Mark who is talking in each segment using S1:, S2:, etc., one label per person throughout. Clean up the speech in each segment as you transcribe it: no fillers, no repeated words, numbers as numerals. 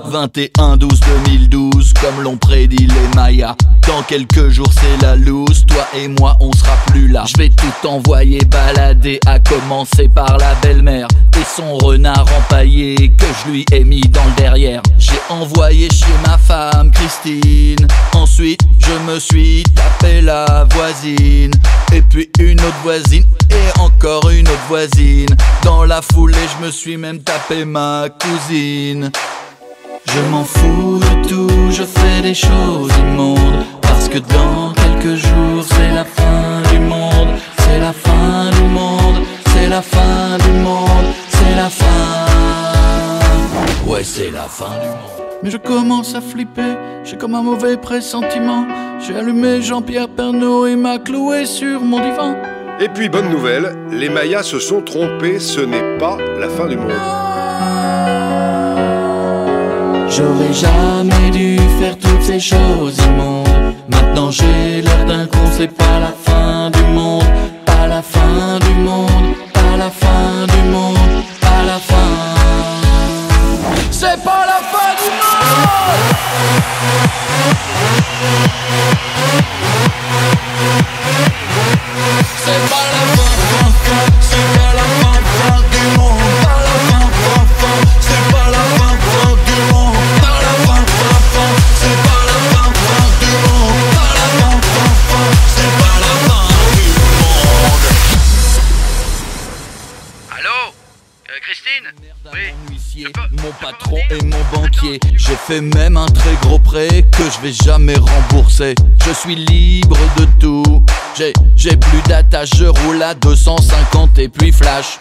S1: 21/12/2012, comme l'ont prédit les Mayas. Dans quelques jours c'est la loose, toi et moi on sera plus là. Je vais tout envoyer balader, à commencer par la belle-mère et son renard empaillé que je lui ai mis dans le derrière. J'ai envoyé chez ma femme Christine, ensuite je me suis tapé la voisine, et puis une autre voisine, et encore une autre voisine. Dans la foulée je me suis même tapé ma cousine. Je m'en fous de tout, je fais des choses immondes, parce que dans quelques jours c'est la fin du monde. C'est la fin du monde, c'est la fin du monde, c'est la fin. Ouais, c'est la fin du monde. Mais je commence à flipper, j'ai comme un mauvais pressentiment. J'ai allumé Jean-Pierre Pernaut et m'a cloué sur mon divan.
S2: Et puis bonne nouvelle, les Mayas se sont trompés, ce n'est pas la fin du monde.
S1: J'aurais jamais dû faire toutes ces choses immondes. Maintenant j'ai l'air d'un con, c'est pas la fin du monde. Pas la fin du monde, pas la fin du monde, pas la fin. C'est pas la fin du monde. C'est pas la fin, c'est pas la fin du monde. Pas la fin, c'est pas la fin du monde. Pas la fin, c'est pas la fin du monde. Pas la fin, c'est pas la fin du monde.
S3: Allô, Christine? Oui.
S1: Mon patron et mon banquier. J'ai fait même un très gros prêt que je vais jamais rembourser. Je suis libre de tout. J'ai plus d'attache, je roule à 250 et puis flash.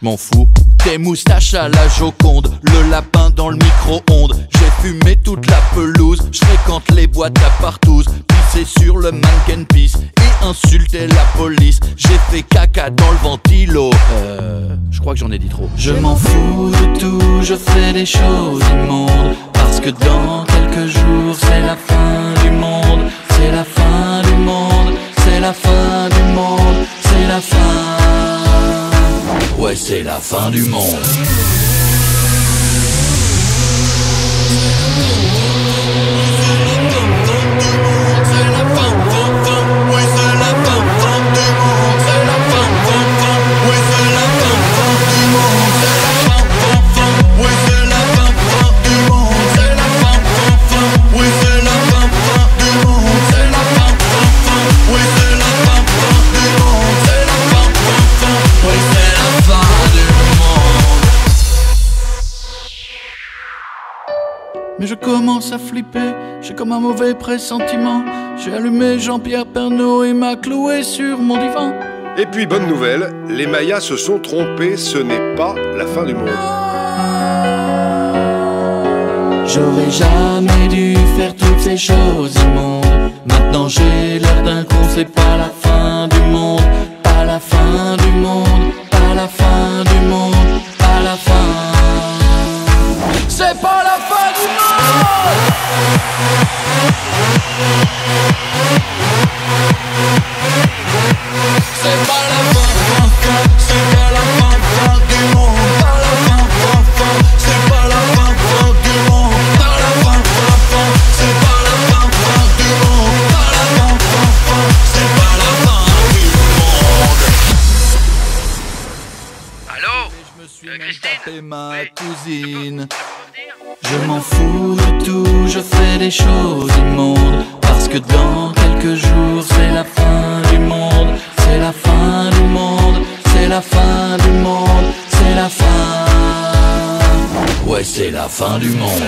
S1: M'en fous. Tes moustaches à la Joconde, le lapin dans le micro-ondes. J'ai fumé toute la pelouse, je fréquente les boîtes à partouze. Pisser sur le mannequin piece et insulter la police. J'ai fait caca dans le ventilo. Je crois que j'en ai dit trop. Je m'en fous de tout, je fais des choses immondes, parce que dans quelques jours c'est la fin du monde. C'est la fin du monde, c'est la fin du monde, c'est la fin. Ouais, c'est la fin du monde. Mais je commence à flipper, j'ai comme un mauvais pressentiment. J'ai allumé Jean-Pierre Pernaut et m'a cloué sur mon divan.
S2: Et puis bonne nouvelle, les Mayas se sont trompés, ce n'est pas la fin du monde.
S1: J'aurais jamais dû faire toutes ces choses immondes. Maintenant j'ai l'air d'un con, c'est pas la fin du monde. Pas la fin du monde, pas la fin du monde, pas la fin. C'est pas la fin du monde. C'est pas la fin, c'est pas la fin du monde. Pas la fin, c'est pas la fin du monde. Pas la fin, c'est pas la fin du monde. Pas la fin, c'est pas la fin du monde.
S3: Allô,
S1: Je me suis
S3: Christine?
S1: tapé ma
S3: Oui.
S1: cousine. Je m'en fous de tout, je fais des choses immondes, parce que dans quelques jours c'est la fin du monde. C'est la fin du monde, c'est la fin du monde, c'est la fin. Ouais, c'est la fin du monde.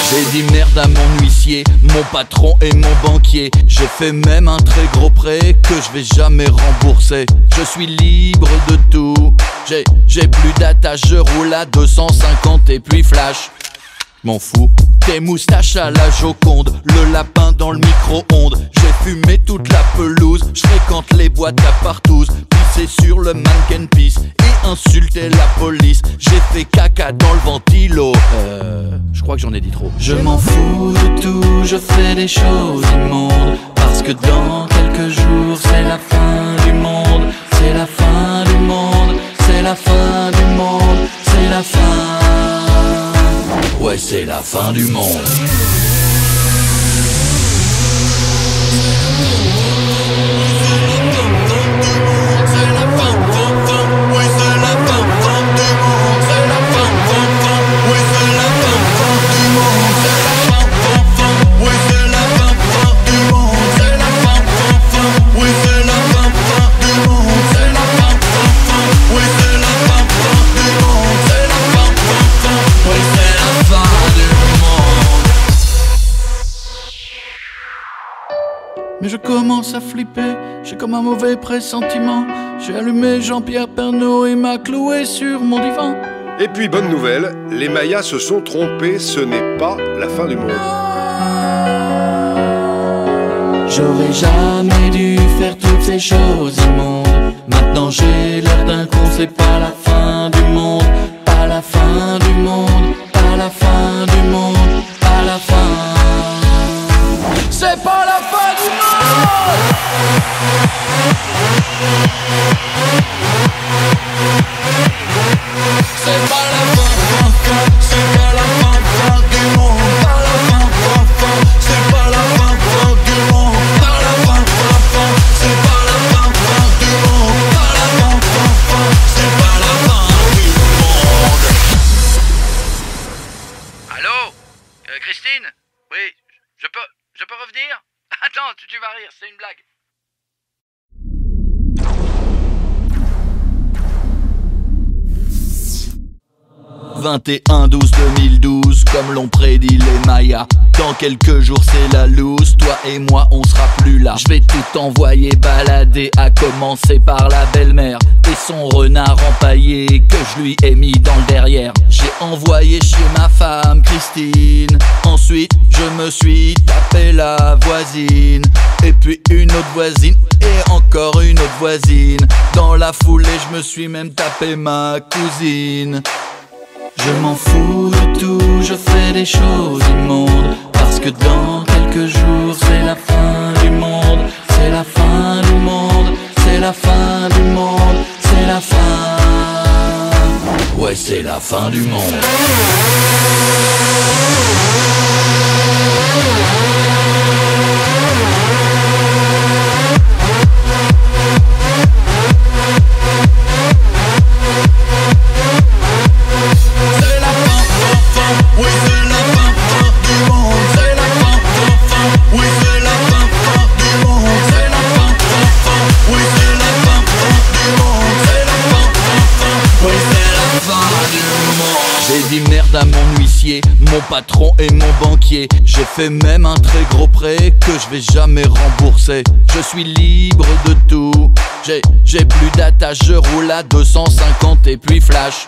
S1: J'ai dit merde à mon huissier, mon patron et mon banquier. J'ai fait même un très gros prêt que je vais jamais rembourser. Je suis libre de tout, j'ai plus d'attache, je roule à 250 et puis flash. M'en fous. Tes moustaches à la Joconde, le lapin dans le micro-ondes. J'ai fumé toute la pelouse, je fréquente les boîtes à partouze. Pissé sur le mannequin pisse et insulté la police. J'ai fait caca dans le ventilo. Je crois que j'en ai dit trop. Je m'en fous de tout, je fais des choses immondes. Parce que dans quelques jours c'est la fin du monde. C'est la fin du monde, c'est la fin du monde, c'est la fin. Ouais, c'est la fin du monde. Mais je commence à flipper, j'ai comme un mauvais pressentiment. J'ai allumé Jean-Pierre Pernaut et m'a cloué sur mon divan.
S2: Et puis bonne nouvelle, les Mayas se sont trompés, ce n'est pas la fin du monde.
S1: J'aurais jamais dû faire toutes ces choses immondes. Maintenant j'ai l'air d'un con, c'est pas la fin du monde. Pas la fin du monde, pas la fin du monde, pas la fin. C'est pas la fin du monde. C'est pas la fin, c'est pas la fin du monde. Pas la fin, c'est pas la fin du monde. Pas la fin, c'est pas la fin du monde. Pas la fin, c'est pas la fin du monde.
S3: Allô Christine? Oui, je peux revenir? Attends, tu vas rire, c'est une blague.
S1: 21/12/2012, comme l'ont prédit les Mayas. Dans quelques jours c'est la loose, toi et moi on sera plus là. Je vais tout envoyer balader, à commencer par la belle-mère et son renard empaillé que je lui ai mis dans le derrière. J'ai envoyé chez ma femme Christine, ensuite je me suis tapé la voisine, et puis une autre voisine, et encore une autre voisine. Dans la foulée je me suis même tapé ma cousine. Je m'en fous de tout, je fais des choses immondes. Parce que dans quelques jours c'est la fin du monde. C'est la fin du monde, c'est la fin du monde, c'est la fin. Ouais, c'est la fin du monde. J'ai dit merde à mon huissier, mon patron et mon banquier. J'ai fait même un très gros prêt que je vais jamais rembourser. Je suis libre de tout, j'ai plus d'attache, je roule à 250 et puis flash.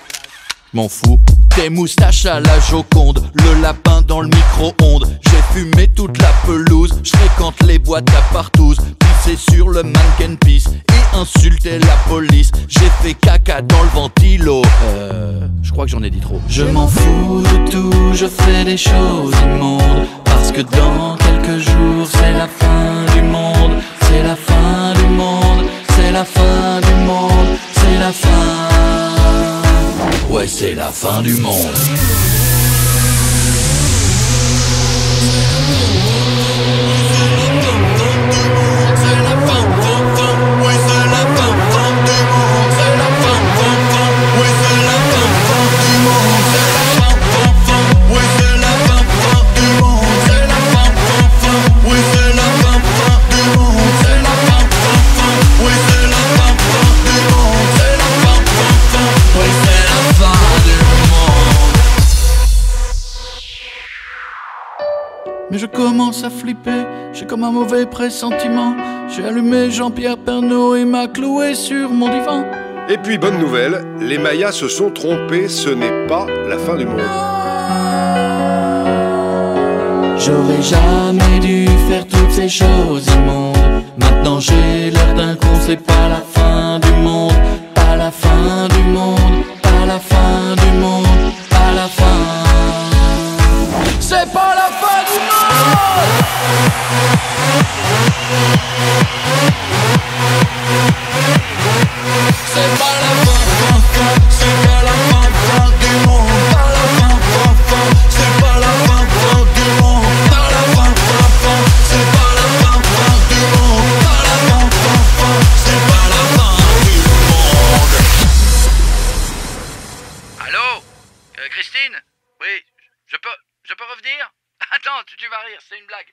S1: M'en fous. Tes moustaches à la Joconde, le lapin dans le micro-ondes. J'ai fumé toute la pelouse, je fréquente les boîtes à partouze. Pissé sur le mannequin pisse et insulté la police. J'ai fait caca dans le ventilo. Je crois que j'en ai dit trop. Je m'en fous de tout, je fais des choses immondes. Parce que dans quelques jours c'est la fin du monde. C'est la fin du monde, c'est la fin du monde, c'est la fin. Ouais, c'est la fin du monde. Mais je commence à flipper, j'ai comme un mauvais pressentiment. J'ai allumé Jean-Pierre Pernaut et m'a cloué sur mon divan.
S2: Et puis bonne nouvelle, les Mayas se sont trompés, ce n'est pas la fin du monde.
S1: J'aurais jamais dû faire toutes ces choses immondes. Maintenant j'ai l'air d'un con, c'est pas la fin du monde. Pas la fin du monde, pas la fin du monde, pas la fin. C'est pas la fin du monde. C'est pas la fin, fin, fin, c'est pas la fin, fin du monde. Pas la fin, fin, fin, c'est pas la fin, fin du monde. Pas la fin, fin, fin, c'est pas la fin, fin du monde. Pas la fin, fin, fin, c'est pas la fin du monde.
S3: Allô Christine? Oui, je peux revenir? Attends, tu vas rire, c'est une blague.